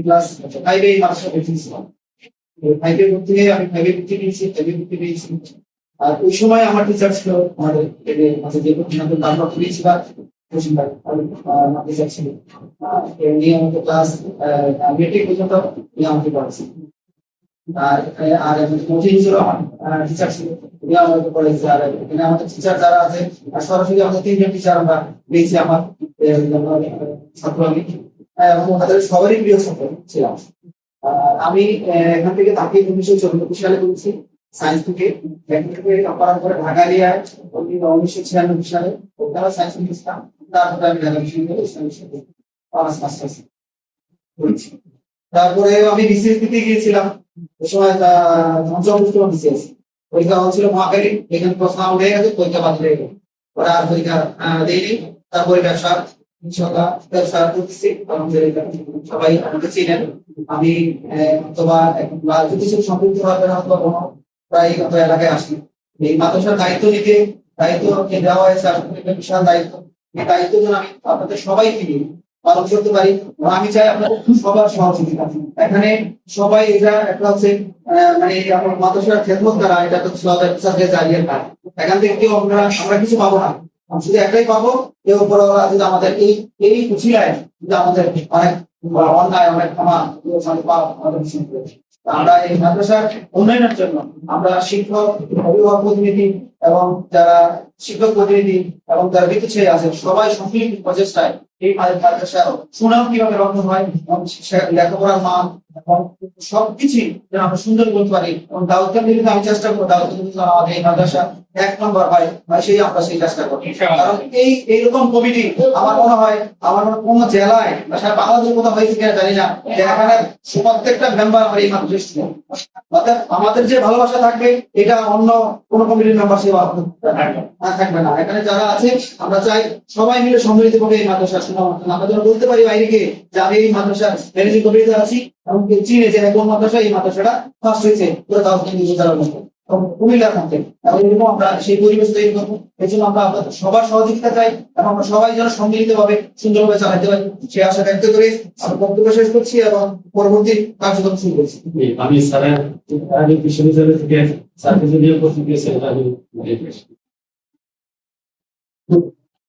Class 5 এই মাদ্রাসা পড়তেছিলাম। 5 এ ভর্তি হয়ে আমি 5 এ ভর্তি নিয়েছি, 5 এ ভর্তি নিয়েছি। আর ওই সময় আমার টিচার ছিল আমাদের যে আমরা পড়িয়েছিলাম জসিম ভাই, আমার টিচার ছিল। উনি আমাকে ক্লাস মেট্রিক পর্যন্ত উনি আমাকে পড়াচ্ছেন। আর আর মতিন ছিল আমার টিচার ছিল, উনি আমাকে পড়াইছে। আর এখানে আমাদের টিচার যারা আছে সরাসরি আমাদের 3জন টিচার আমরা পেয়েছি আমার ছাত্র আমি, এবং তাদের সবারই প্রিয় ছাত্র ছিলাম। আমি এখান থেকে তাকে 1994 সালে করেছি সায়েন্স থেকে। করার পরে ঢাকা নিয়ে 1996 সালে ওখানে সায়েন্স নিয়েছিলাম। তারপরে আমি ঢাকা বিশ্ববিদ্যালয়ে ইসলামিক সাথে অনার্স মাস্টার্স করেছি। তারপরে আমি বিসিএস দিতে গিয়েছিলাম। ওই সময় পঞ্চম বিসিএস পরীক্ষা হচ্ছিল মহাকারী, এখানে প্রশ্ন উঠে গেছে, পরীক্ষা বাদ হয়ে গেল। ওরা আর পরীক্ষা দেয়নি। তারপরে ব্যবসা করতেছি, সবাই আমাকে চিনেন। আমি অথবা কিছু সম্পৃক্ত হবে না, অথবা কোনো প্রায় এলাকায় আসি। এই মাদ্রাসার দায়িত্ব নিতে দায়িত্ব দেওয়া হয়েছে, আসলে একটা বিশাল দায়িত্ব। এই দায়িত্ব যেন আমি আপনাদের সবাইকে নিয়ে পালন করতে পারি। আমি চাই আপনাদের সবার সহযোগিতা। এখানে সবাই এটা একটা হচ্ছে মানে আমার মাদ্রাসার খেদমত করা, এটা তো জারিয়ে কাজ। এখান থেকে কেউ আমরা কিছু পাবো না, আমি শুধু একটাই পাবো, কেউ উপরওয়ালা যদি আমাদের এই উচিলায় যদি আমাদের অনেক অন্যায়, অনেক ক্ষমা আমরা এই মাদ্রাসার উন্নয়নের জন্য আমরা শিক্ষক, অভিভাবক প্রতিনিধি এবং যারা শিক্ষক প্রতিনিধি এবং যারা বিদ্যুৎ আছে সবাই সম্মিলিত প্রচেষ্টায় এই মাদ্রাসার সুনাম কিভাবে রক্ষণ হয় এবং লেখাপড়ার মান এবং সবকিছু যেন আমরা সুন্দর করতে পারি। এবং দাউদকান দিলে আমি চেষ্টা করবো দাউদকান আমাদের এই মাদ্রাসা 1 নম্বর হয়, আমরা সেই চেষ্টা করি। কারণ এইরকম কমিটি আমার মনে হয় আমার কোন জেলায় বা সারা বাংলাদেশের কোথাও হয়েছে কিনা জানি না, যে এখানে প্রত্যেকটা মেম্বার আমার এই মাদ্রাসা। অর্থাৎ আমাদের যে ভালোবাসা থাকবে এটা অন্য কোন কমিটির মেম্বার সে থাকবে না। এখানে যারা আছে আমরা চাই সবাই মিলে সম্মিলিত ভাবে এই মাদ্রাসা আমরা যেন বলতে পারি বাইরেকে যে আমি এই মাদ্রাসার ম্যানেজিং কমিটিতে আছি, এবং চিনে যে কোন মাদ্রাসা এই মাদ্রাসাটা ফার্স্ট হয়েছে কুমিল্লার মধ্যে। এবং আমরা সেই পরিবেশ তৈরি করবো। এই জন্য আমরা আপনাদের সবার সহযোগিতা চাই এবং আমরা সবাই যেন সম্মিলিত ভাবে সুন্দরভাবে চালাতে পারি সে আশা ব্যক্ত করে আমি বক্তব্য শেষ করছি এবং পরবর্তী কার্যক্রম শুরু করছি। আমি স্যারের বিশ্ববিদ্যালয় থেকে স্যারকে যদি উপস্থিত দিয়েছেন